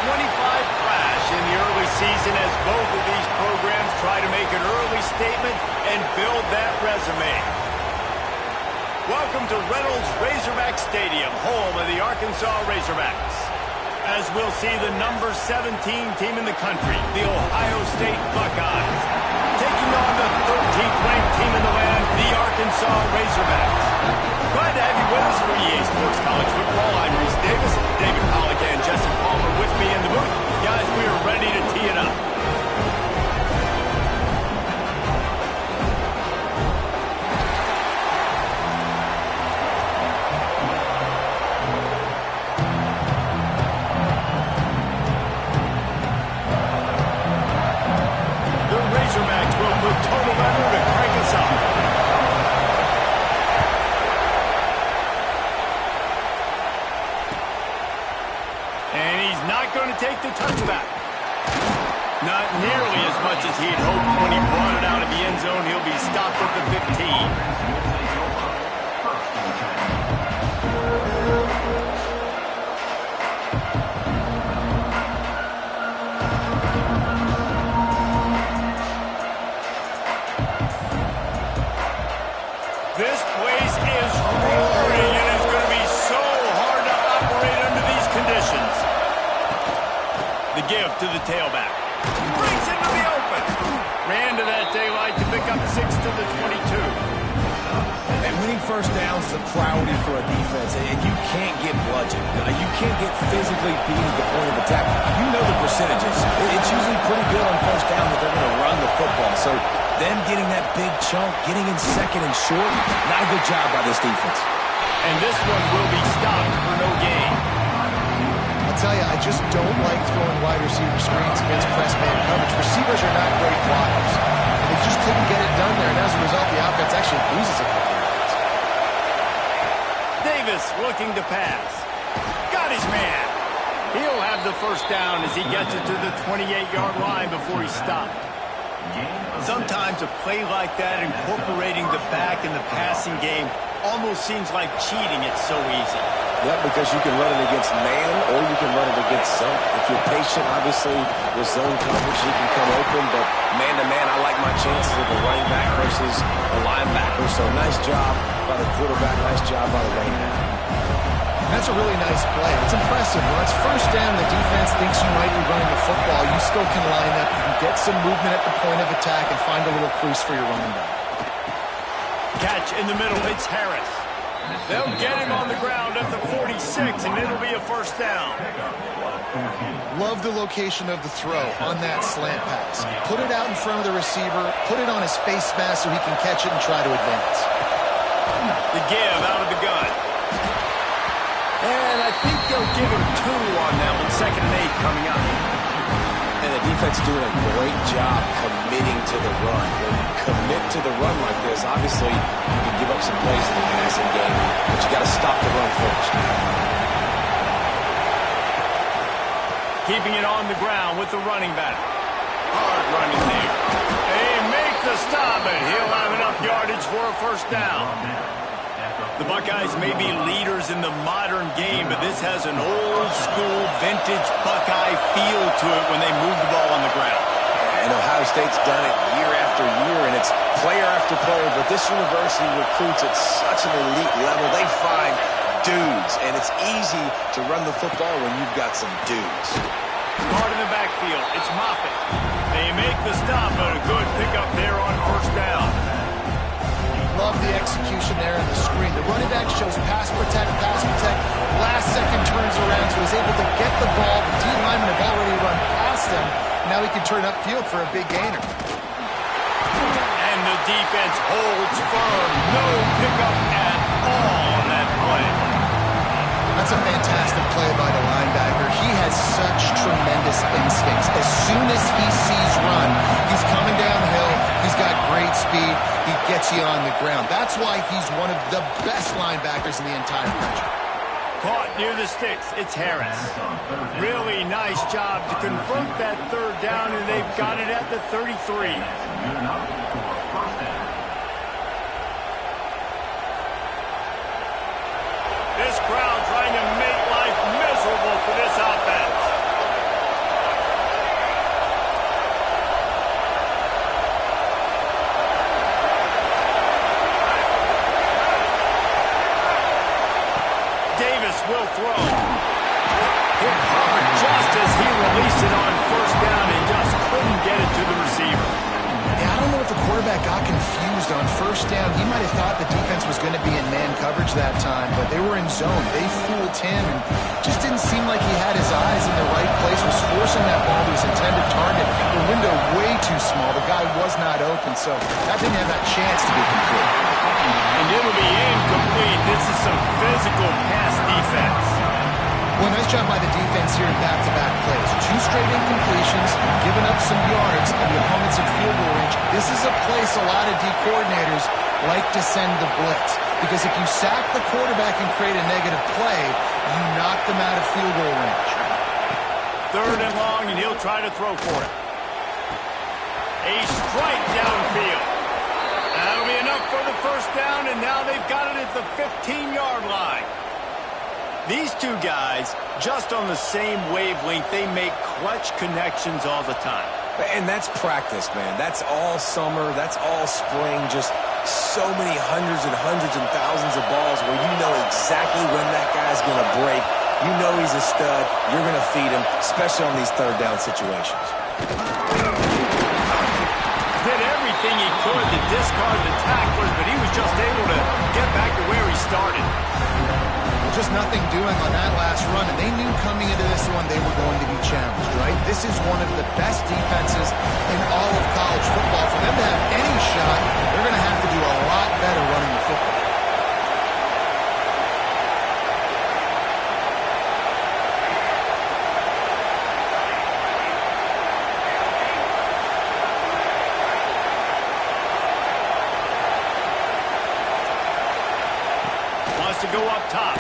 crash in the early season as both of these programs try to make an early statement and build that resume. Welcome to Reynolds Razorback Stadium, home of the Arkansas Razorbacks. As we'll see the number 17 team in the country, the Ohio State Buckeyes, taking on the 13th ranked team in the land, the Arkansas Razorbacks. Glad to have you with us for EA Sports College Football. I'm Reese Davis, David Pollock and Jesse Palmer with me in the booth. Guys, we are ready to tee it up. Take the touchback. Not nearly as much as he'd hoped when he brought it out of the end zone. He'll be stopped at the 15. This place is roaring, and it's going to be so hard to operate under these conditions. The give to the tailback. Brings it to the open. Ran to that daylight to pick up 6 to the 22. And winning first downs is a priority for a defense, and you can't get bludgeoned. You can't get physically beat at the point of attack. You know the percentages. It's usually pretty good on first down that they're going to run the football. So them getting that big chunk, getting in second and short, not a good job by this defense. And this one will be stopped for no gain. I'll tell you, I just don't like throwing wide receiver screens against press man coverage. Receivers are not great blockers. They just couldn't get it done there, and as a result, the offense actually loses a couple of yards. Davis looking to pass. Got his man. He'll have the first down as he gets it to the 28-yard line before he's stopped. Sometimes a play like that, incorporating the back in the passing game, almost seems like cheating. It's so easy. Yep, because you can run it against man or you can run it against zone. If you're patient, obviously, with zone coverage, you can come open. But man-to-man, I like my chances of a running back versus a linebacker. So nice job by the quarterback, nice job by the running back. That's a really nice play. It's impressive. When it's first down, the defense thinks you might be running the football. You still can line up. You can get some movement at the point of attack and find a little crease for your running back. Catch in the middle. It's Harris. They'll get him on the ground at the 46, and it'll be a first down. Love the location of the throw on that slant pass. Put it out in front of the receiver, put it on his face mask so he can catch it and try to advance. The give out of the gun. And I think they'll give him 2 on that one. 2nd and 8 coming up. And the defense doing a great job committing to the run. When you commit to the run like this, obviously you can give up some plays in the passing game, but you got to stop the run first. Keeping it on the ground with the running back. Hard running there. They make the stop, and he'll have enough yardage for a first down. The Buckeyes may be leaders in the modern game, but this has an old-school, vintage Buckeye feel to it when they move the ball on the ground. And Ohio State's done it year after year, and it's player after player, but this university recruits at such an elite level. They find dudes, and it's easy to run the football when you've got some dudes. Guard in the backfield. It's Moffitt. They make the stop, but a good pickup there on first down. Love the execution there in the screen. The running back shows pass protect, last second turns around, so he's able to get the ball. The D linemen have already run past him. Now he can turn upfield for a big gainer. And the defense holds firm. No pickup at all on that play. That's a fantastic play by the linebacker. He has such tremendous instincts. As soon as he sees run, he's coming downhill. He's got great speed. He gets you on the ground. That's why he's one of the best linebackers in the entire country. Caught near the sticks. It's Harris. Really nice job to convert that third down, and they've got it at the 33. This crowd trying to make life miserable for this offense. zone. They fooled him and just didn't seem like he had his eyes in the right place, was forcing that ball to his intended target. The window way too small. The guy was not open, so that didn't have that chance to be complete. And it'll be incomplete. This is some physical pass defense. Well, nice job by the defense here in back-to-back plays. 2 straight incompletions, giving up some yards, and the opponent's in field goal range. This is a place a lot of D coordinators like to send the blitz, because if you sack the quarterback and create a negative play, you knock them out of field goal range. 3rd and long, and he'll try to throw for it. A strike downfield. That'll be enough for the first down, and now they've got it at the 15-yard line. These two guys, just on the same wavelength, they make clutch connections all the time. And that's practice, man. That's all summer. That's all spring. Just so many hundreds and thousands of balls where you know exactly when that guy's going to break. You know he's a stud. You're going to feed him, especially on these 3rd down situations. Did everything he could to discard the tacklers, but he was just able to get back to where he started. Just nothing doing on that last run, and they knew coming into this one they were going to be challenged, right? This is one of the best defenses in all of college football. For them to have any shot, they're going to have to do a lot better running the football. Wants to go up top.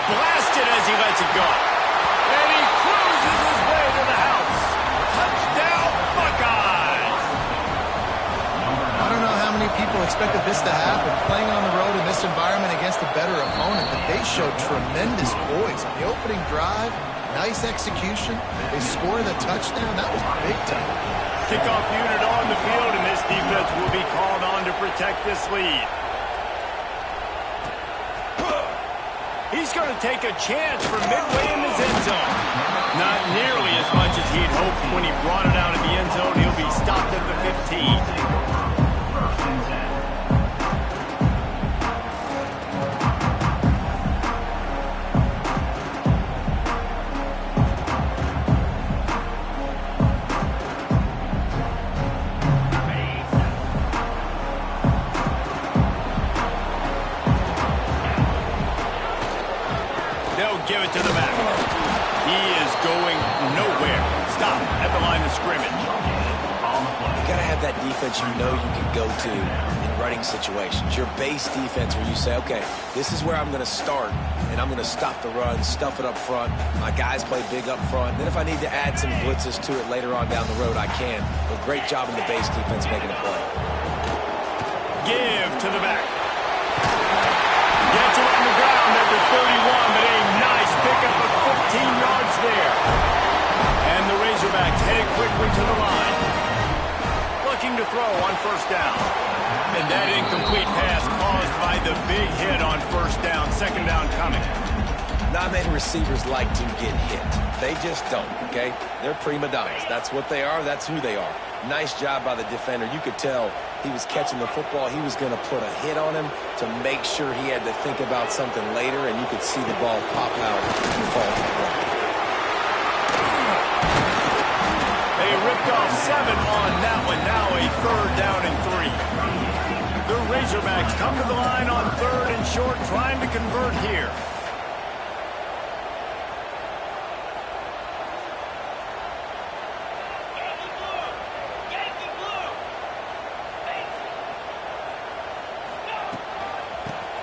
Blasted as he lets it go. And he cruises his way to the house. Touchdown, Buckeyes! I don't know how many people expected this to happen, playing on the road in this environment against a better opponent, but they showed tremendous poise. On the opening drive, nice execution. They scored a touchdown. That was big time. Kickoff unit on the field, and this defense will be called on to protect this lead. He's going to take a chance from midway in his end zone. Not nearly as much as he'd hoped when he brought it out of the end zone. He'll be stopped at the 15. Give it to the back. He is going nowhere. Stop at the line of scrimmage. You got to have that defense you know you can go to in running situations. Your base defense where you say, okay, this is where I'm going to start, and I'm going to stop the run, stuff it up front. My guys play big up front. Then if I need to add some blitzes to it later on down the road, I can. But great job in the base defense making a play. Give to the back. Gets it on the ground at the 31, but a nice pickup of 15 yards there. And the Razorbacks headed quickly to the line. Looking to throw on first down. And that incomplete pass caused by the big hit on first down. 2nd down coming. Not many receivers like to get hit. They just don't, okay? They're prima donnas. That's what they are. That's who they are. Nice job by the defender. You could tell he was catching the football. He was going to put a hit on him to make sure he had to think about something later, and you could see the ball pop out and fall to the ground. They ripped off 7 on that one. Now a 3rd down and 3. The Razorbacks come to the line on 3rd and short, trying to convert here.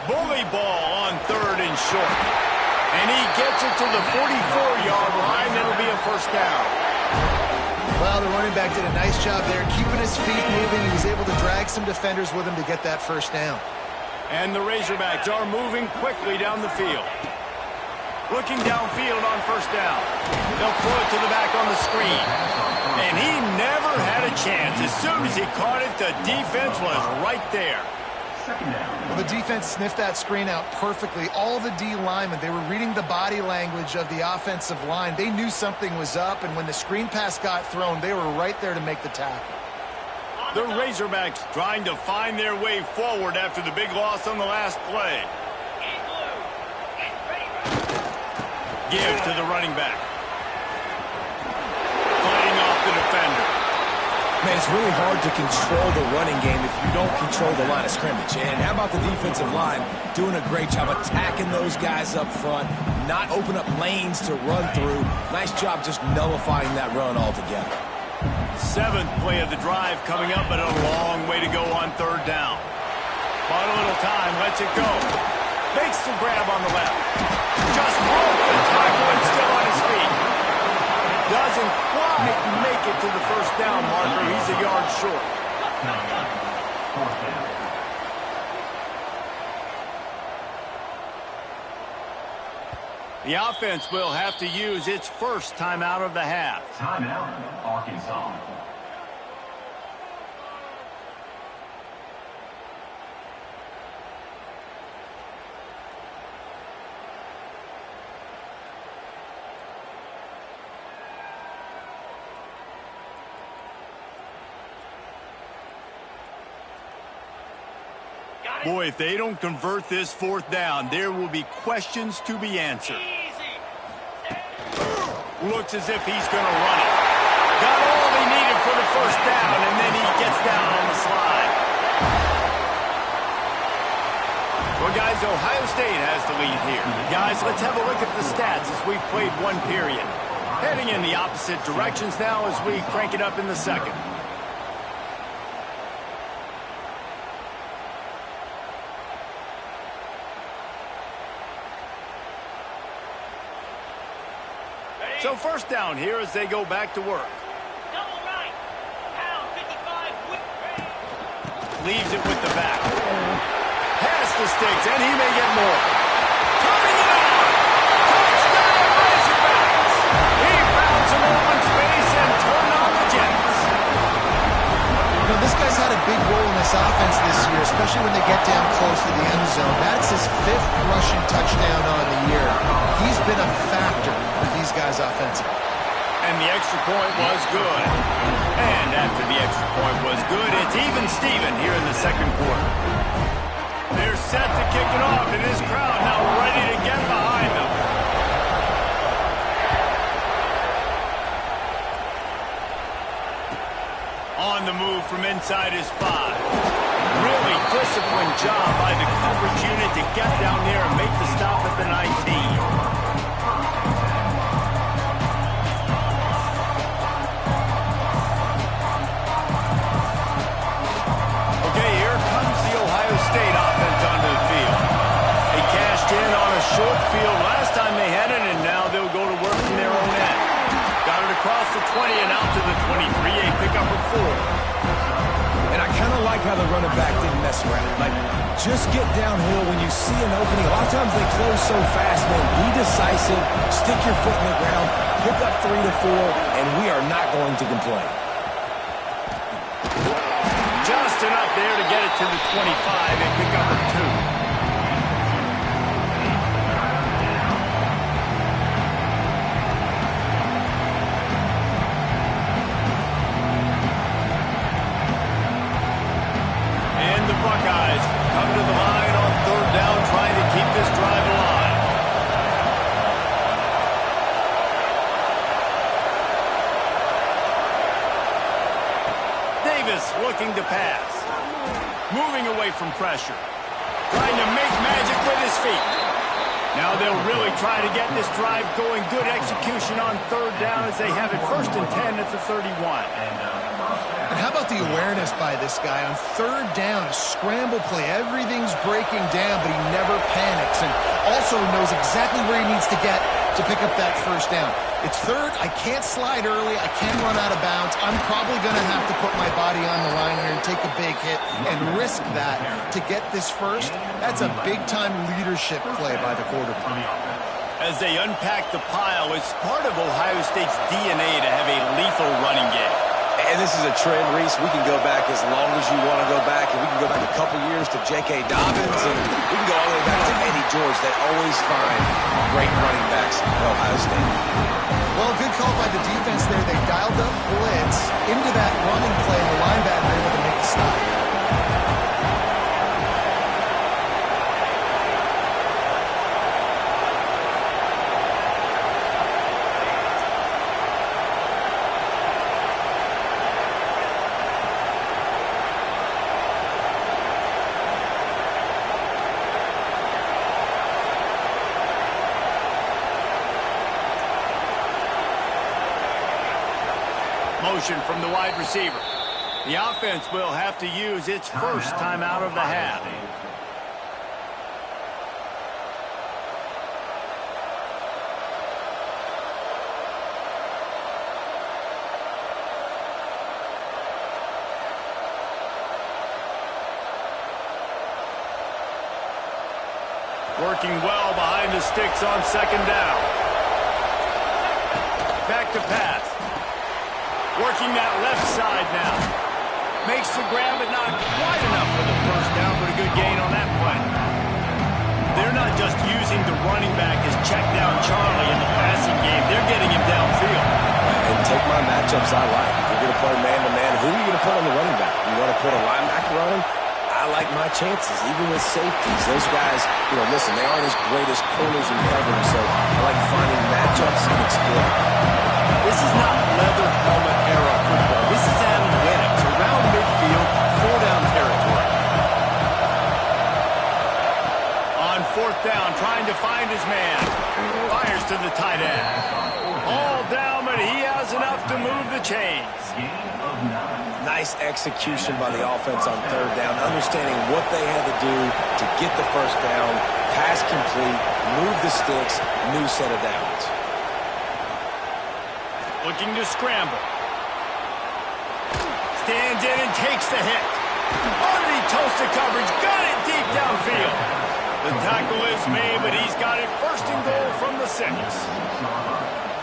Bully ball on 3rd and short. And he gets it to the 44-yard line. That'll be a first down. Well, the running back did a nice job there, keeping his feet moving. He was able to drag some defenders with him to get that first down. And the Razorbacks are moving quickly down the field. Looking downfield on first down. They'll throw it to the back on the screen. And he never had a chance. As soon as he caught it, the defense was right there. Well, the defense sniffed that screen out perfectly. All the D linemen, they were reading the body language of the offensive line. They knew something was up, and when the screen pass got thrown, they were right there to make the tackle. The Razorbacks trying to find their way forward after the big loss on the last play. give to the running back. Fighting off the defender. Man, it's really hard to control the running game if you don't control the line of scrimmage. And how about the defensive line doing a great job attacking those guys up front, not open up lanes to run through. Nice job just nullifying that run altogether. 7th play of the drive coming up, but a long way to go on 3rd down. Bought a little time, lets it go. Makes the grab on the left. Just broke the tackle and still on his feet. Doesn't quite make it to the 1st down marker. He's a yard short. The offense will have to use its first timeout of the half. Timeout, Arkansas. Boy, if they don't convert this 4th down, there will be questions to be answered. Looks as if he's going to run it. Got all he needed for the 1st down, and then he gets down on the slide. Well, guys, Ohio State has the lead here. Guys, let's have a look at the stats as we've played 1 period. Heading in the opposite directions now as we crank it up in the 2nd. So 1st down here as they go back to work. Double right. Pound 55. Leaves it with the back. Pass the sticks, and he may get more. Turning it on. Touchdown, Razorbacks. He found some open space and turned on the Jets. You know, this guy's had a big role in this offense this year, especially when they get down close to the end zone. That's his 5th rushing touchdown on the year. He's been a factor for these guys offensively. And the extra point was good. And after the extra point was good, it's even Steven here in the 2nd quarter. They're set to kick it off, and this crowd now ready to get behind them. On the move from inside his 5. Really disciplined job by the coverage unit to get down there and make the stop at the 19. State offense onto the field. They cashed in on a short field last time they had it, and now they'll go to work from their own end. Got it across the 20 and out to the 23, a pickup of 4. And I kind of like how the running back didn't mess around. Like, just get downhill when you see an opening. A lot of times they close so fast, man. Be decisive, stick your foot in the ground, pick up 3 to 4, and we are not going to complain. Just enough there to get it to the 25 and pick up a 2. And the Buckeyes come to the line on 3rd down, trying to keep this drive alive. Looking to pass. Moving away from pressure. Trying to make magic with his feet. Now they'll really try to get this drive going. Good execution on 3rd down as they have it 1st and 10 at the 31. And how about the awareness by this guy on 3rd down, a scramble play. Everything's breaking down, but he never panics and also knows exactly where he needs to get to pick up that 1st down. It's 3rd. I can't slide early. I can't run out of bounds. I'm probably going to have to put my body on the line here and take a big hit and risk that to get this 1st. That's a big-time leadership play by the quarterback. As they unpack the pile, it's part of Ohio State's DNA to have a lethal running game. And this is a trend, Reese. We can go back as long as you want to go back, and we can go back a couple years to J.K. Dobbins, and we can go all the way back to Eddie George. They always find great running backs at Ohio State. Well, good call by the defense there. They dialed up blitz into that running play, and the linebacker able to make the stop. Motion from the wide receiver. The offense will have to use its first timeout of the half. Working well behind the sticks on second down. Back to pass. Working that left side now. Makes the grab, but not quite enough for the first down, but a good gain on that play. They're not just using the running back as check down Charlie in the passing game. They're getting him downfield. And take my matchups I like. If you're going to play man-to-man, who are you going to put on the running back? You want to put a linebacker on him? I like my chances, even with safeties. Those guys, listen, they aren't as great as corners and covering, so I like finding matchups and exploring. This is not leather helmet era football. This is analytics around midfield, 4-down territory. On 4th down, trying to find his man. Fires to the tight end. All down, but he has enough to move the chains. Nice execution by the offense on 3rd down, understanding what they had to do to get the first down, pass complete, move the sticks, new set of downs. Looking to scramble. Stands in and takes the hit. Underneath toasted coverage, got it deep downfield. The tackle is made, but he's got it first and goal from the 6.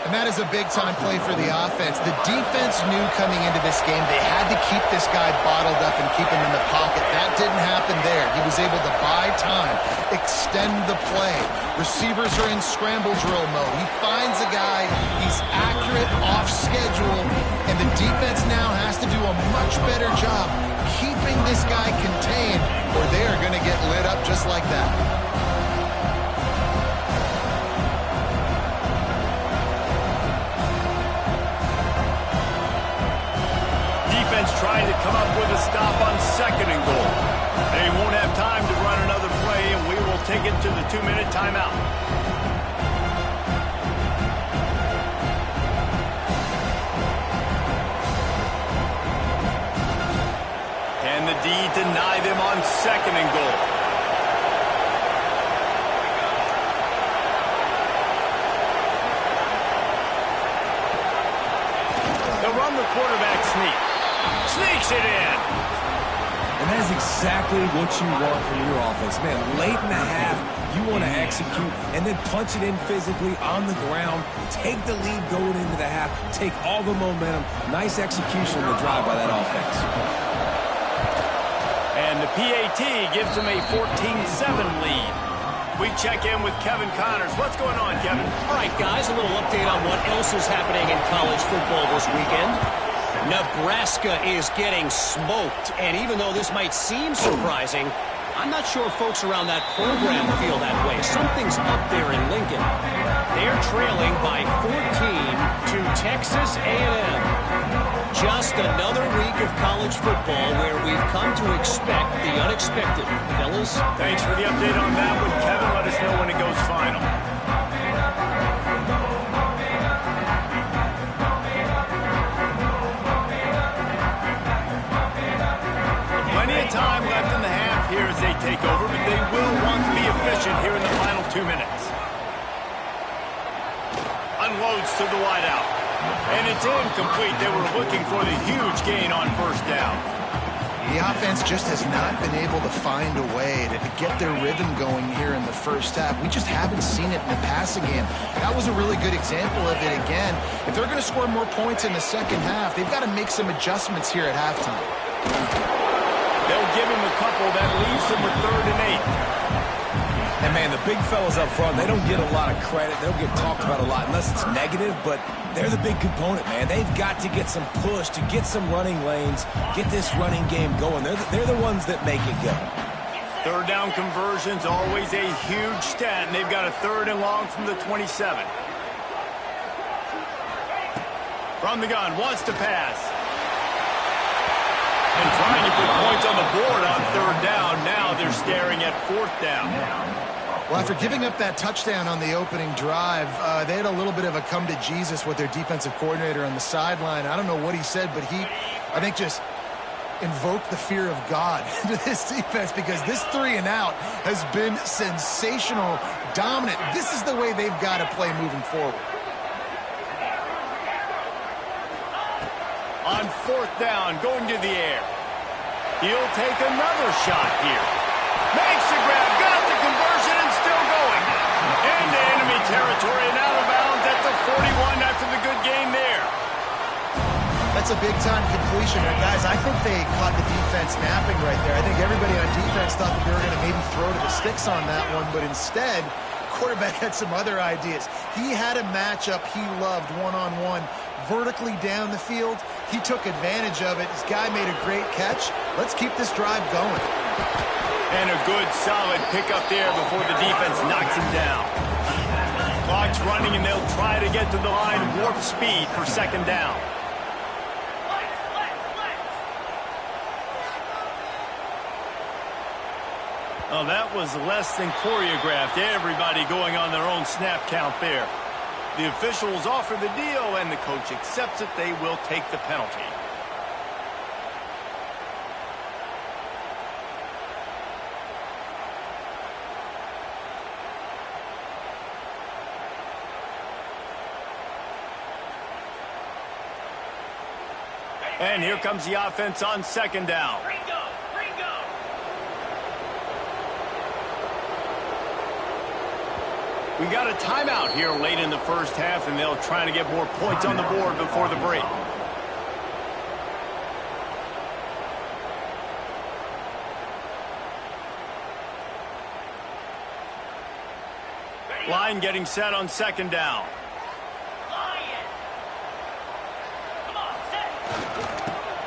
And that is a big-time play for the offense. The defense knew coming into this game they had to keep this guy bottled up and keep him in the pocket. That didn't happen there. He was able to buy time, extend the play. Receivers are in scramble drill mode. He finds a guy, he's accurate, off schedule, and the defense now has to do a much better job keeping this guy contained, or they are going to get lit up just like that. Trying to come up with a stop on 2nd and goal. They won't have time to run another play, and we will take it to the 2-minute timeout. Can the D deny them on 2nd and goal? They'll run the quarterback sneak. Sneaks it in. And that is exactly what you want from your offense. Man, late in the half, you want to execute and then punch it in physically on the ground. Take the lead going into the half. Take all the momentum. Nice execution on the drive by that offense. And the PAT gives them a 14-7 lead. We check in with Kevin Connors. What's going on, Kevin? All right, guys, a little update on what else is happening in college football this weekend. Nebraska is getting smoked, and even though this might seem surprising, I'm not sure folks around that program feel that way. Something's up there in Lincoln. They're trailing by 14 to Texas A&M. Just another week of college football where we've come to expect the unexpected. Fellas? Thanks for the update on that one, Kevin. Let us know when it goes final. Time left in the half here as they take over, but they will want to be efficient here in the final 2 minutes. Unloads to the wideout. And it's incomplete. They were looking for the huge gain on 1st down. The offense just has not been able to find a way to get their rhythm going here in the first half. We just haven't seen it in the passing game. That was a really good example of it again. If they're going to score more points in the second half, they've got to make some adjustments here at halftime. They'll give him a couple that leaves him with 3rd and 8. And, man, the big fellas up front, they don't get a lot of credit. They don't get talked about a lot unless it's negative, but they're the big component, man. They've got to get some push to get some running lanes, get this running game going. They're the ones that make it go. 3rd down conversion's always a huge stat, and they've got a 3rd and long from the 27. From the gun, wants to pass. And trying to put points on the board on 3rd down. Now they're staring at 4th down. Well, after giving up that touchdown on the opening drive, they had a little bit of a come to Jesus with their defensive coordinator on the sideline. I don't know what he said, but he, I think, just invoked the fear of God into this defense, because this 3-and-out has been sensational, dominant. This is the way they've got to play moving forward. On 4th down, going to the air. He'll take another shot here. Makes the grab, got the conversion, and still going. Into enemy territory and out of bounds at the 41 after the good game there. That's a big-time completion there. Guys, I think they caught the defense napping right there. I think everybody on defense thought that they were going to maybe throw to the sticks on that one, but instead, quarterback had some other ideas. He had a matchup he loved one-on-one, vertically down the field. He took advantage of it. This guy made a great catch. Let's keep this drive going. And a good, solid pickup there before the defense knocks him down. Clock's running, and they'll try to get to the line warp speed for 2nd down. Oh, that was less than choreographed. Everybody going on their own snap count there. The officials offer the deal, and the coach accepts it. They will take the penalty. And here comes the offense on 2nd down. We got a timeout here late in the first half, and they'll try to get more points on the board before the break. Line getting set on 2nd down.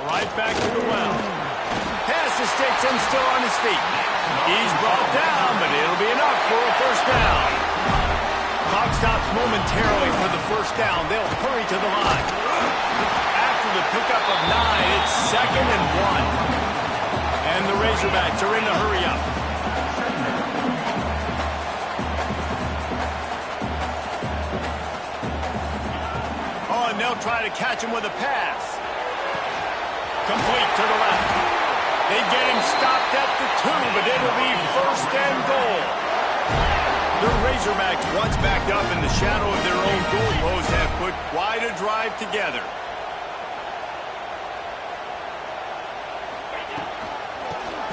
Right back to the well. Past the sticks and still on his feet. He's brought down, but it'll be enough for a 1st down. Clock stops momentarily for the 1st down. They'll hurry to the line. After the pickup of 9, it's 2nd and 1. And the Razorbacks are in the hurry-up. Oh, and they'll try to catch him with a pass. Complete to the left. They get him stopped at the 2, but it'll be 1st and goal. The Razorbacks, once backed up in the shadow of their own goalpost, have put quite a drive together.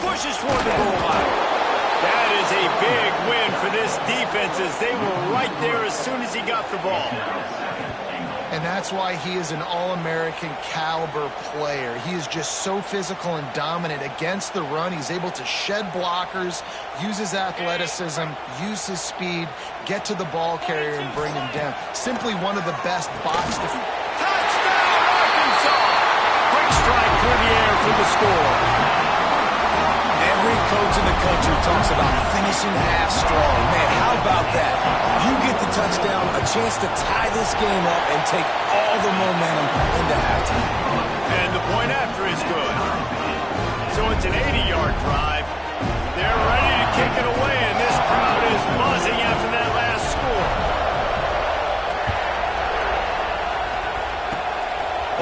Pushes toward the goal line. That is a big win for this defense, as they were right there as soon as he got the ball. And that's why he is an All-American caliber player. He is just so physical and dominant against the run. He's able to shed blockers, use his athleticism, use his speed, get to the ball carrier and bring him down. Simply one of the best box defenders. Touchdown, Arkansas! Quick strike through the air for the score. Every coach in the country talks about finishing half strong. Man, how about that? You get the touchdown, a chance to tie this game up and take all the momentum into halftime. And the point after is good. So it's an 80-yard drive. They're ready to kick it away, and this crowd is buzzing after that last score.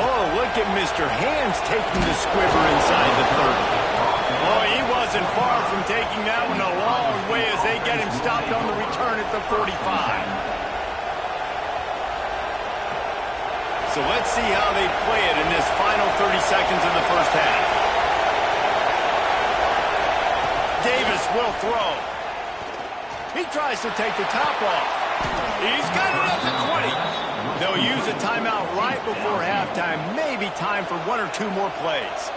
Oh, look at Mr. Hands taking the squibber inside the 30. Oh, he wasn't far from taking that one a long way as they get him stopped on the return at the 45. So let's see how they play it in this final 30 seconds of the first half. Davis will throw. He tries to take the top off. He's got it at the 20. They'll use a timeout right before halftime. Maybe time for 1 or 2 more plays.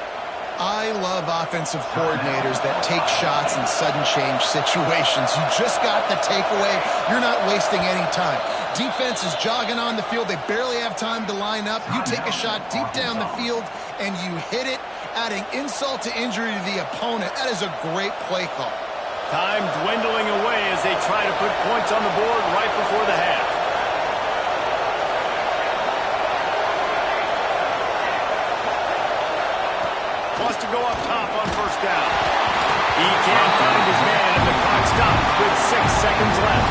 I love offensive coordinators that take shots in sudden change situations. You just got the takeaway. You're not wasting any time. Defense is jogging on the field. They barely have time to line up. You take a shot deep down the field, and you hit it, adding insult to injury to the opponent. That is a great play call. Time dwindling away as they try to put points on the board right before the half. Wants to go up top on 1st down. He can't find his man, and the clock stopped with 6 seconds left.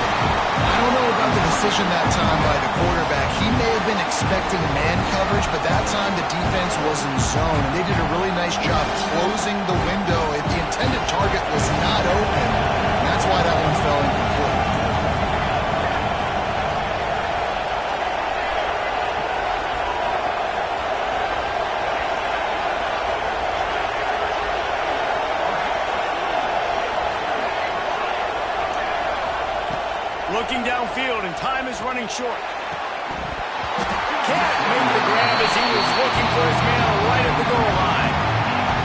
I don't know about the decision that time by the quarterback. He may have been expecting man coverage, but that time the defense was in zone, and they did a really nice job closing the window. The intended target was not open, and that's why that one fell incomplete. Looking downfield, and time is running short. Can't make the grab as he was looking for his man right at the goal line.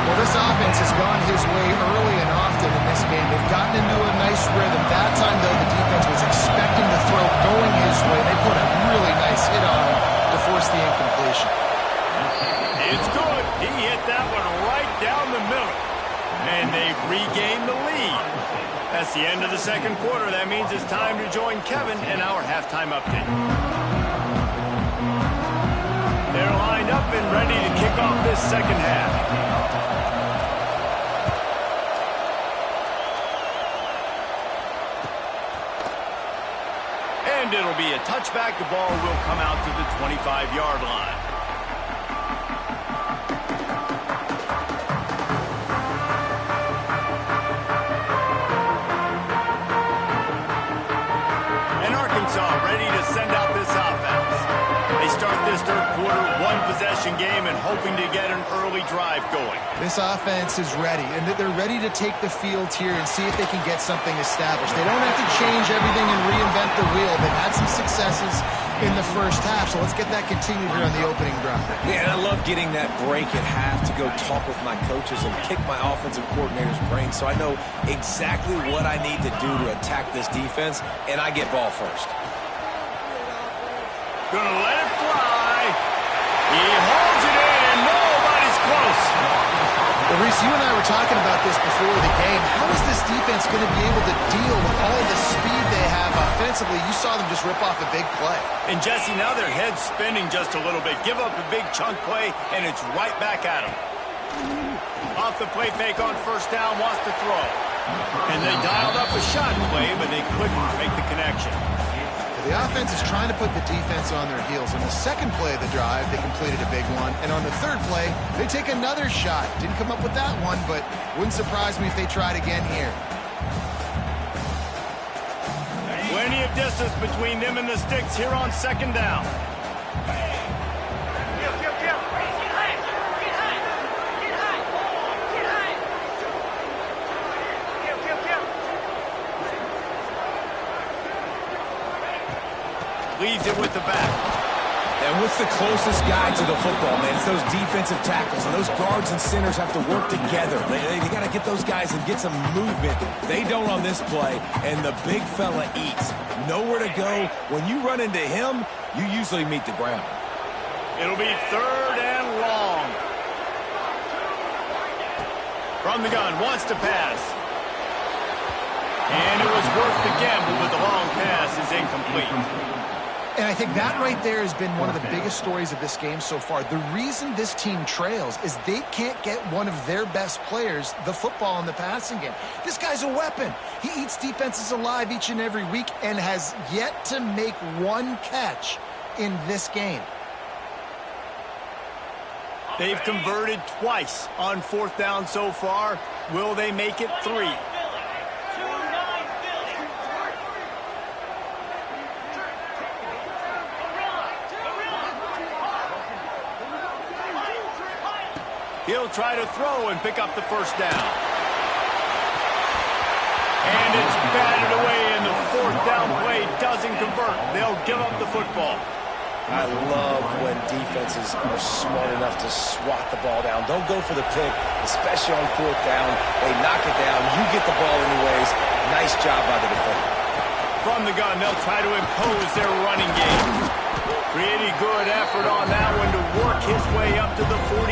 Well, this offense has gone his way early and often in this game. They've gotten into a nice rhythm. That time, though, the defense was expecting the throw going his way. They put a really nice hit on him to force the incompletion. It's good. He hit that one right down the middle. And they've regained the lead. That's the end of the second quarter. That means it's time to join Kevin in our halftime update. They're lined up and ready to kick off this second half. And it'll be a touchback. The ball will come out to the 25-yard line. Ready to send out this offense. They start this third quarter one-possession game and hoping to get an early drive going. This offense is ready, and they're ready to take the field here and see if they can get something established. They don't have to change everything and reinvent the wheel. They've had some successes in the first half, so let's get that continued here on the opening drive. Yeah, and I love getting that break at half to go talk with my coaches and pick my offensive coordinator's brain so I know exactly what I need to do to attack this defense, and I get ball first. Gonna let it fly. He holds it in, and nobody's close. Well, Reese, you and I were talking about this before the game. How is this defense going to be able to deal with all the speed they have offensively? You saw them just rip off a big play. And Jesse, now their head's spinning just a little bit. Give up a big chunk play, and it's right back at them. Off the play fake on first down, wants to throw. And they dialed up a shot play, but they couldn't make the connection. The offense is trying to put the defense on their heels. On the second play of the drive, they completed a big one. And on the third play, they take another shot. Didn't come up with that one, but wouldn't surprise me if they tried again here. Plenty of distance between them and the sticks here on second down. Leaves it with the back. And what's the closest guy to the football, man? It's those defensive tackles, and those guards and centers have to work together. They got to get those guys and get some movement. They don't on this play, and the big fella eats. Nowhere to go. When you run into him, you usually meet the ground. It'll be third and long. From the gun, wants to pass. And it was worth the gamble, but the long pass is incomplete. And I think that right there has been one of the biggest stories of this game so far. The reason this team trails is they can't get one of their best players the football in the passing game. This guy's a weapon. He eats defenses alive each and every week and has yet to make one catch in this game. They've converted twice on fourth down so far. Will they make it 3? He'll try to throw and pick up the first down. And it's batted away, and the fourth down play doesn't convert. They'll give up the football. I love when defenses are smart enough to swat the ball down. Don't go for the pick, especially on fourth down. They knock it down. You get the ball anyways. Nice job by the defender. From the gun, they'll try to impose their running game. Pretty good effort on that one to work his way up to the 42.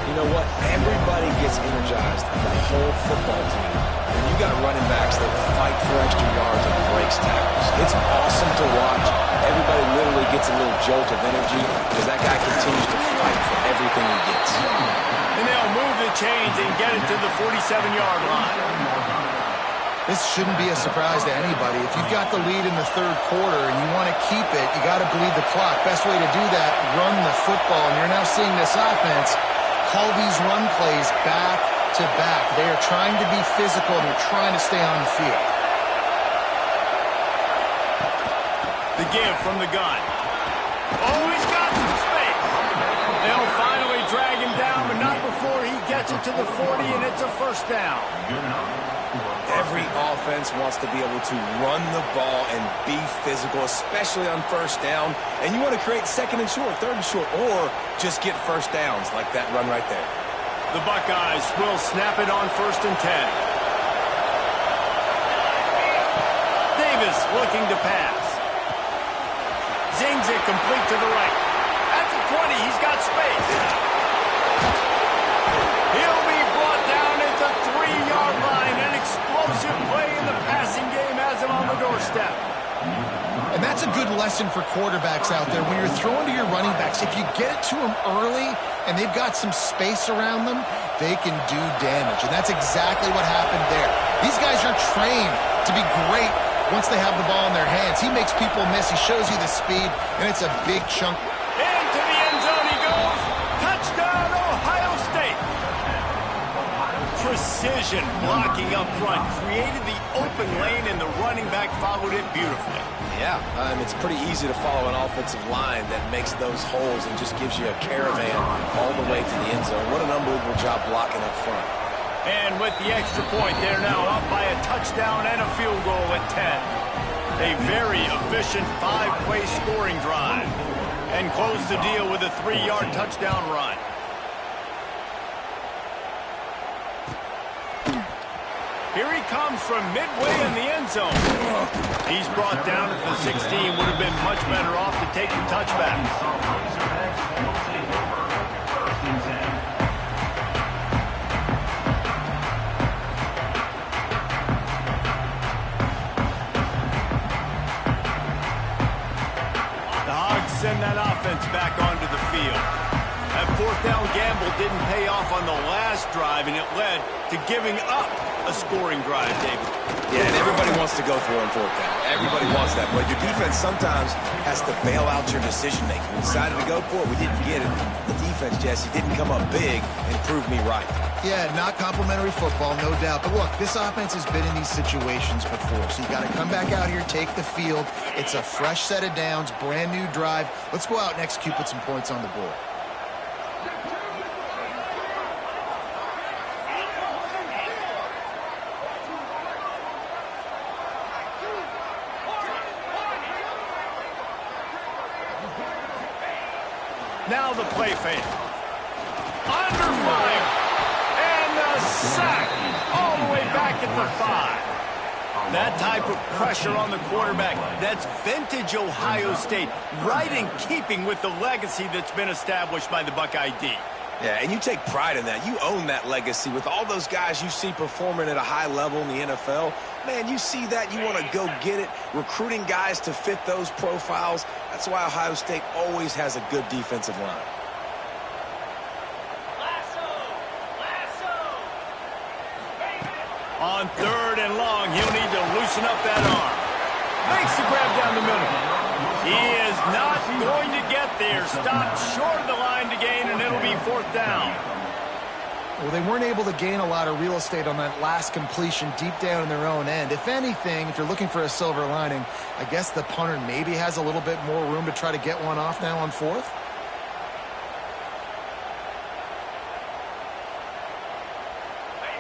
You know what? Everybody gets energized on the whole football team. When you got running backs that fight for extra yards and breaks tackles, it's awesome to watch. Everybody literally gets a little jolt of energy because that guy continues to fight for everything he gets. And they'll move the chains and get it to the 47-yard line. This shouldn't be a surprise to anybody. If you've got the lead in the third quarter and you want to keep it, you got to bleed the clock. Best way to do that, run the football. And you're now seeing this offense call these run plays back to back. They are trying to be physical and they're trying to stay on the field. The give from the gun. Oh, he's got some space. They'll finally drag him down, but not before he gets it to the 40, and it's a first down. Every offense wants to be able to run the ball and be physical, especially on first down. And you want to create second and short, third and short, or just get first downs like that run right there. The Buckeyes will snap it on 1st and 10. Davis looking to pass. Zings it complete to the right. At the 20, he's got space. He'll be brought down at the 3-yard line. An explosive play in the passing game has him on the doorstep. And that's a good lesson for quarterbacks out there. When you're throwing to your running backs, if you get it to them early and they've got some space around them, they can do damage. And that's exactly what happened there. These guys are trained to be great once they have the ball in their hands. He makes people miss. He shows you the speed, and it's a big chunk. Into the end zone he goes. Touchdown, Ohio State. Precision blocking up front created the open lane, and the running back followed it beautifully. Yeah, it's pretty easy to follow an offensive line that makes those holes and just gives you a caravan all the way to the end zone. What an unbelievable job blocking up front. And with the extra point, they're now up by a touchdown and a field goal at 10. A very efficient 5-play scoring drive. And close the deal with a 3-yard touchdown run. Here he comes from midway in the end zone. He's brought down at the 16. Would have been much better off to take the touchback. Send that offense back onto the field. That 4th down gamble didn't pay off on the last drive, and it led to giving up a scoring drive, David. Yeah, and everybody wants to go for it on 4th down. Everybody wants that. But your defense sometimes has to bail out your decision-making. We decided to go for it. We didn't get it. The defense, Jesse, didn't come up big and prove me right. Yeah, not complimentary football, no doubt. But look, this offense has been in these situations before. So you got to come back out here, take the field. It's a fresh set of downs, brand new drive. Let's go out and execute, put some points on the board. Now the play fake. Under fire. And the sack all the way back at the 5. That type of pressure on the quarterback, that's vintage Ohio State, right in keeping with the legacy that's been established by the Buckeye D. Yeah, and you take pride in that. You own that legacy with all those guys you see performing at a high level in the NFL. Man, you see that, you want to go get it, recruiting guys to fit those profiles. That's why Ohio State always has a good defensive line. On 3rd and long, he'll need to loosen up that arm. Makes the grab down the middle. He is not going to get there. Stopped short of the line to gain, and it'll be 4th down. Well, they weren't able to gain a lot of real estate on that last completion deep down in their own end. If anything, if you're looking for a silver lining, I guess the punter maybe has a little bit more room to try to get one off now on 4th.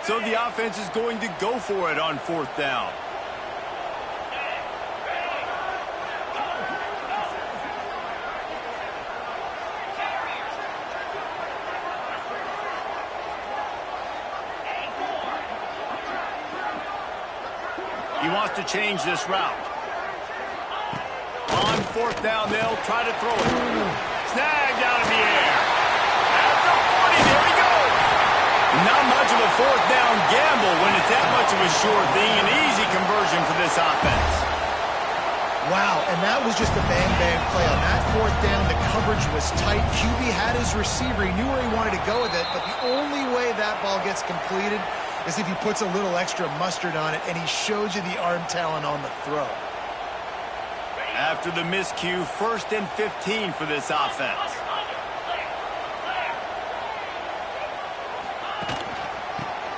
So the offense is going to go for it on 4th down. He wants to change this route. On 4th down, they'll try to throw it. Snagged out in the air. At the 40, there he goes. Not much of a 4th down gamble when it's that much of a sure thing. An easy conversion for this offense. Wow, and that was just a bang-bang play. On that 4th down, the coverage was tight. QB had his receiver. He knew where he wanted to go with it, but the only way that ball gets completed as if he puts a little extra mustard on it, and he shows you the arm talent on the throw. After the miscue, 1st and 15 for this offense.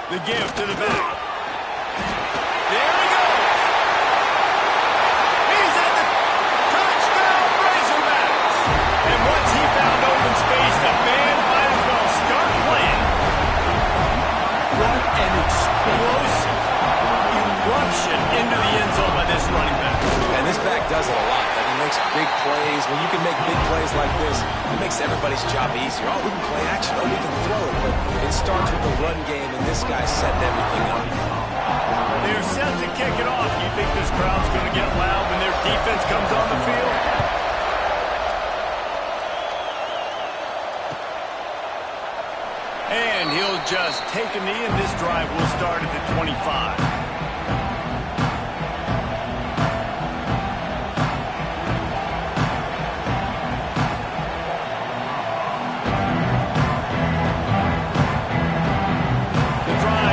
The give to the back. There he goes. He's at the touchdown Razorbacks. And once he found open space, the band might as well start playing. What an explosive eruption into the end zone by this running back. And this back does it a lot. He makes big plays. When you can make big plays like this, it makes everybody's job easier. Oh, we can play action. Oh, we can throw it. But it starts with the run game, and this guy's setting everything up. They're set to kick it off. You think this crowd's going to get loud when their defense comes on the field? And he'll just take a knee, and this drive will start at the 25.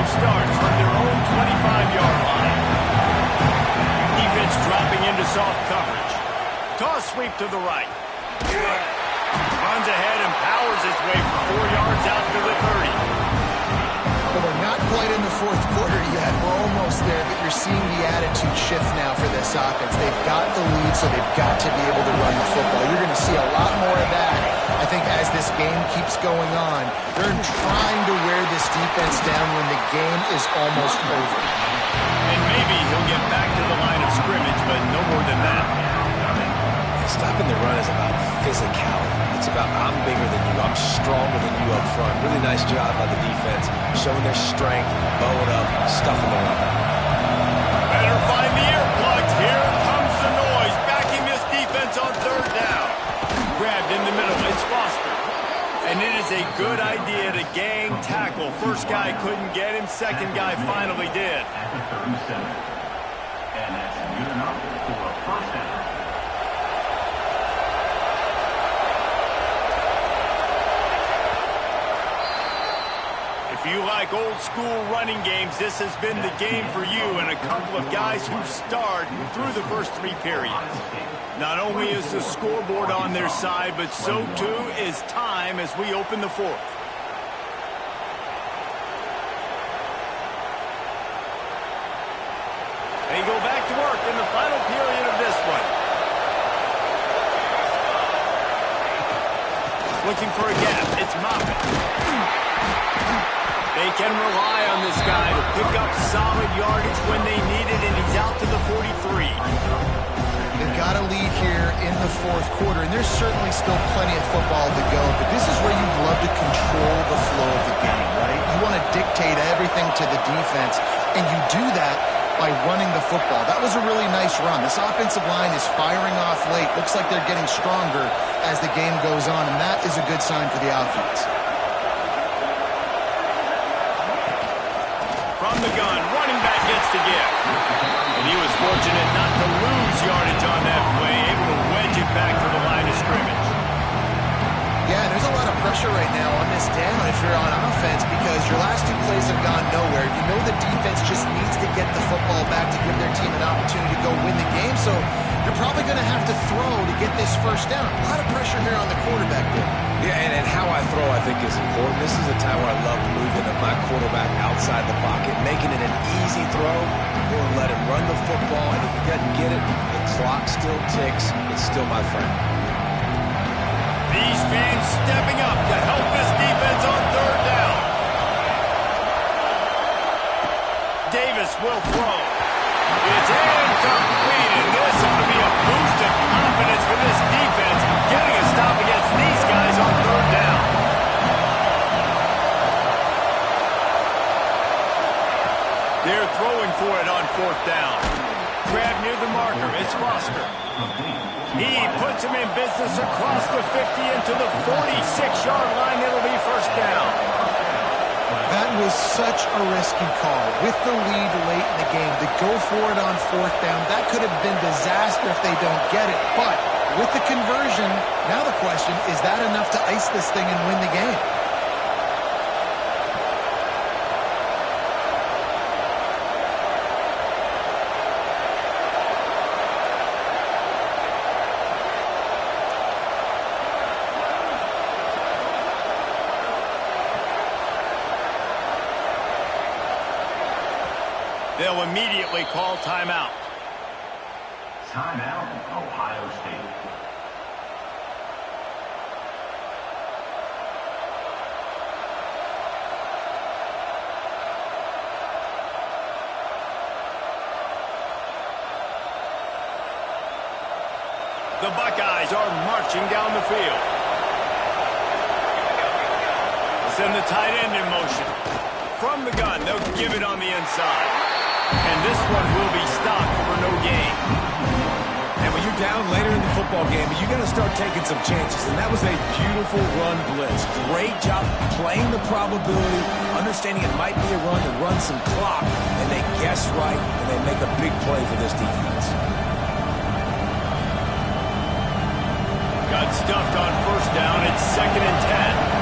Starts from their own 25-yard line. Defense dropping into soft coverage. Toss sweep to the right. Runs ahead and powers his way for 4 yards out to the 30. Well, we're not quite in the fourth quarter yet. We're almost there, but you're seeing the attitude shift now for this offense. They've got the lead, so they've got to be able to run the football. You're going to see a lot more of that, I think, as this game keeps going on. They're trying to wear this defense down when the game is almost over. And maybe he'll get back to the line of scrimmage, but no more than that. Stopping the run is about physicality. It's about I'm bigger than you, I'm stronger than you up front. Really nice job by the defense, showing their strength, bowing up, stuffing the run. Better find the earplugs. Here comes the noise, backing this defense on 3rd down. Grabbed in the middle, it's Foster. And it is a good idea to gang tackle. First guy couldn't get him, second guy finally did. At the 37. And that's good enough for a first down. If you like old school running games, this has been the game for you and a couple of guys who starred through the first 3 periods. Not only is the scoreboard on their side, but so too is time as we open the 4th. They go back to work in the final period of this one. Looking for a gap. It's Moffitt. They can rely on this guy to pick up solid yardage when they need it, and he's out to the 43. They've got a lead here in the fourth quarter, and there's certainly still plenty of football to go, but this is where you'd love to control the flow of the game, right? You want to dictate everything to the defense, and you do that by running the football. That was a really nice run. This offensive line is firing off late. Looks like they're getting stronger as the game goes on, and that is a good sign for the offense. From the gun, running back gets to give. And he was fortunate not to lose yardage on that play, able to wedge it back to the line of scrimmage. Yeah, there's a lot of pressure right now on this down if you're on offense because your last 2 plays have gone nowhere. You know the defense just needs to get the football back to give their team an opportunity to go win the game, so you're probably going to have to throw to get this first down. A lot of pressure here on the quarterback there. Yeah, and how I throw, I think, is important. This is a time where I love moving my quarterback outside the pocket, making it an easy throw, or let him run the football, and if he doesn't get it, the clock still ticks. It's still my friend. These fans stepping up to help this defense on 3rd down. Davis will throw. It's incomplete, and this ought to be a boost of confidence for this defense, getting a stop against these guys on 3rd down. They're throwing for it on 4th down. Grab near the marker. It's Foster. He puts him in business across the 50 into the 46-yard line. It'll be first down. That was such a risky call. With the lead late in the game, to go for it on 4th down, that could have been disaster if they don't get it. But with the conversion, now the question, is that enough to ice this thing and win the game? They'll immediately call timeout. Timeout, Ohio State. The Buckeyes are marching down the field. Send the tight end in motion. From the gun, they'll give it on the inside. And this one will be stopped for no gain. And when you're down later in the football game, you got to start taking some chances. And that was a beautiful run blitz. Great job playing the probability, understanding it might be a run to run some clock, and they guess right, and they make a big play for this defense. Got stuffed on first down. It's 2nd and 10.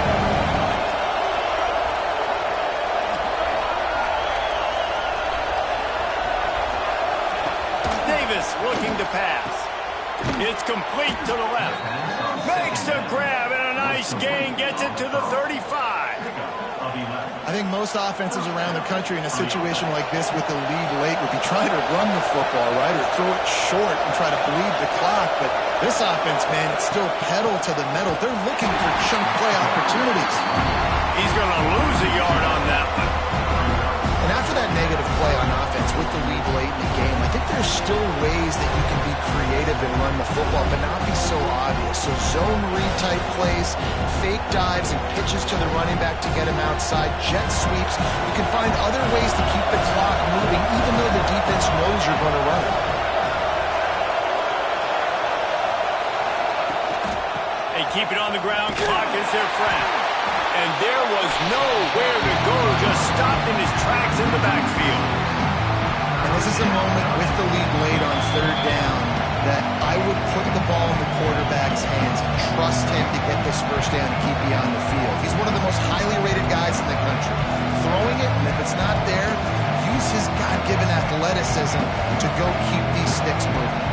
Looking to pass. It's complete to the left. Makes the grab and a nice gain. Gets it to the 35. I think most offenses around the country in a situation like this with the lead late would be trying to run the football, right, or throw it short and try to bleed the clock. But this offense, man, it's still pedal to the metal. They're looking for chunk play opportunities. He's going to lose a yard on that one. And after that negative play on offense with the lead late in the game, I think there's still ways that you can be creative and run the football, but not be so obvious. So zone read type plays, fake dives and pitches to the running back to get him outside, jet sweeps. You can find other ways to keep the clock moving, even though the defense knows you're going to run it. They keep it on the ground. Clock is their friend. And there was nowhere to go, just stopped in his tracks in the backfield. And this is a moment with the lead late on third down that I would put the ball in the quarterback's hands and trust him to get this first down and keep you on the field. He's one of the most highly rated guys in the country. Throwing it, and if it's not there, use his God-given athleticism to go keep these sticks moving.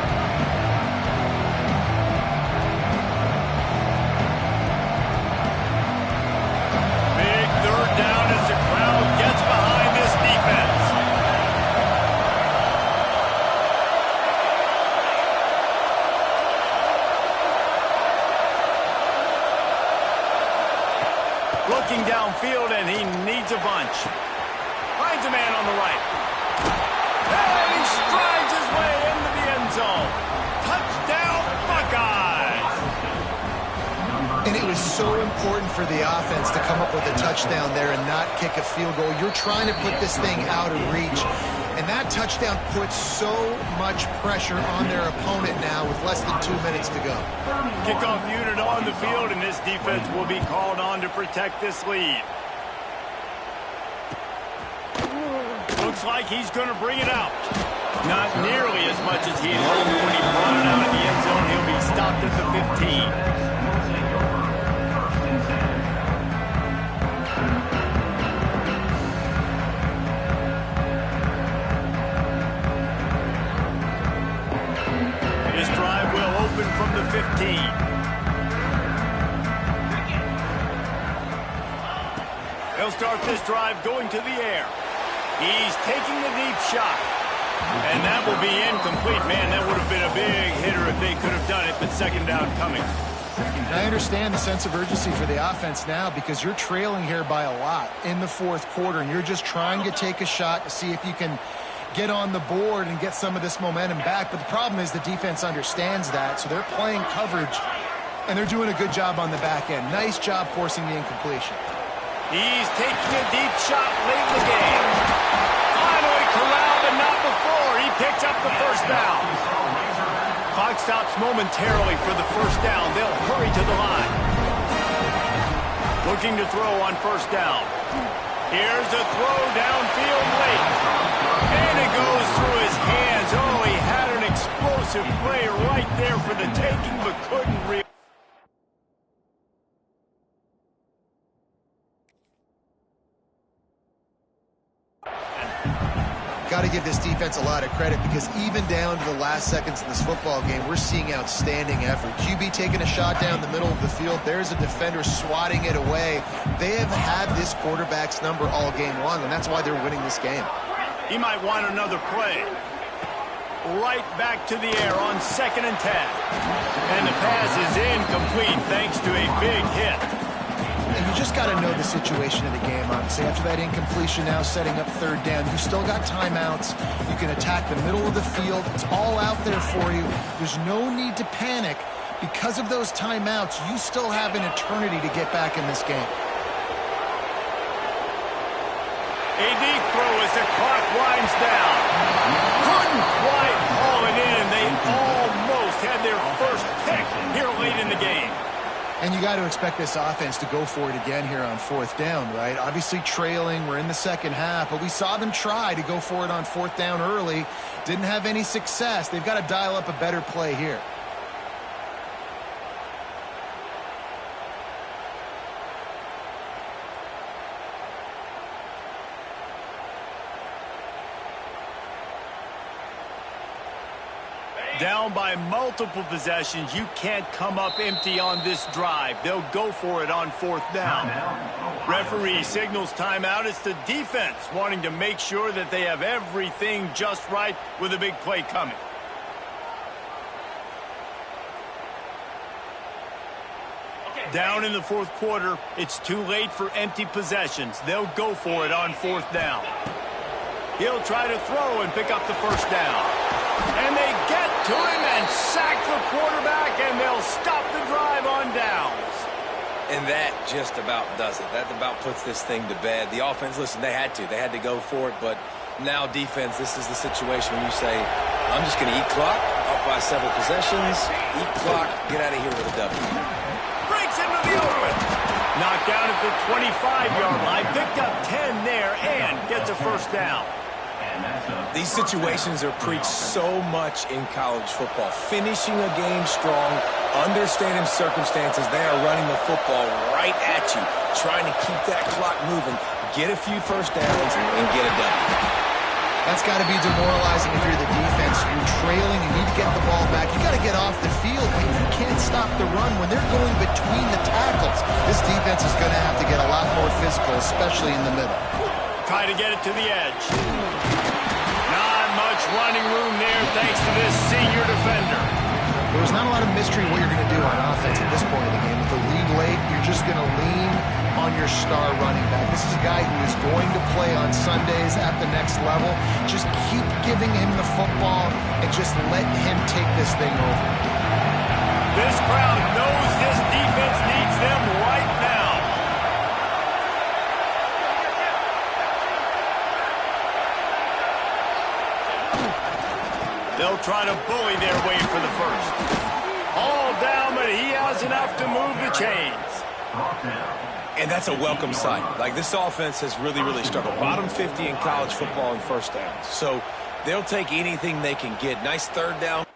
Looking downfield, and he needs a bunch. Finds a man on the right. And he strides his way into the end zone. Touchdown, Buckeyes! And it was so important for the offense to come up with a touchdown there and not kick a field goal. You're trying to put this thing out of reach. And that touchdown puts so much pressure on their opponent now with less than 2 minutes to go. Kickoff unit on the field, and this defense will be called on to protect this lead. Looks like he's going to bring it out. Not nearly as much as he had hoped when he brought it out of the end zone. He'll be stopped at the 15. From the 15. They'll start this drive going to the air. He's taking the deep shot. And that will be incomplete. Man, that would have been a big hitter if they could have done it, but second down coming. I understand the sense of urgency for the offense now because you're trailing here by a lot in the fourth quarter, and you're just trying to take a shot to see if you can get on the board and get some of this momentum back. But the problem is the defense understands that, so they're playing coverage, and they're doing a good job on the back end. Nice job forcing the incompletion. He's taking a deep shot late in the game. Finally corralled, but not before. He picks up the first down. Clock stops momentarily for the first down. They'll hurry to the line. Looking to throw on first down. Here's a throw downfield late. And it goes through his hands. Oh, he had an explosive play right there for the taking, but couldn't reach. Got to give this defense a lot of credit because even down to the last seconds of this football game, we're seeing outstanding effort. QB taking a shot down the middle of the field. There's a defender swatting it away. They have had this quarterback's number all game long, and that's why they're winning this game. He might want another play. Right back to the air on 2nd and 10. And the pass is incomplete thanks to a big hit. And you just got to know the situation of the game, obviously. After that incompletion, now setting up 3rd down. You still got timeouts. You can attack the middle of the field. It's all out there for you. There's no need to panic. Because of those timeouts, you still have an eternity to get back in this game. A deep throw as the clock winds down. Couldn't quite haul it in, and they almost had their first pick here late in the game. And you got to expect this offense to go for it again here on 4th down, right? Obviously trailing, we're in the 2nd half, but we saw them try to go for it on 4th down early. Didn't have any success. They've got to dial up a better play here. Down by multiple possessions, you can't come up empty on this drive. They'll go for it on 4th down. Referee signals timeout. It's the defense wanting to make sure that they have everything just right with a big play coming. Down in the 4th quarter, it's too late for empty possessions. They'll go for it on 4th down. He'll try to throw and pick up the 1st down. And they get to him and sack the quarterback, and they'll stop the drive on downs. And that just about does it. That about puts this thing to bed. The offense, listen, they had to go for it, but now defense, this is the situation when you say, I'm just going to eat clock, up by several possessions, eat clock, get out of here with a W. Breaks into the open. Knocked down at the 25-yard line, picked up 10 there, and gets a 1st down. These situations are preached so much in college football. Finishing a game strong, understanding circumstances. They are running the football right at you, trying to keep that clock moving, get a few 1st downs, and get a W. That's got to be demoralizing if you're the defense. You're trailing, you need to get the ball back. You got to get off the field, but you can't stop the run when they're going between the tackles. This defense is going to have to get a lot more physical, especially in the middle. Try to get it to the edge. Not much running room there thanks to this senior defender. There's not a lot of mystery what you're going to do on offense at this point in the game. With the lead late, you're just going to lean on your star running back. This is a guy who is going to play on Sundays at the next level. Just keep giving him the football and just let him take this thing over. This crowd knows this defense needs them right now. They'll try to bully their way for the 1st. All down, but he has enough to move the chains. And that's a welcome sight. Like, this offense has really struggled. Bottom 50 in college football in 1st downs. So they'll take anything they can get. Nice 3rd down.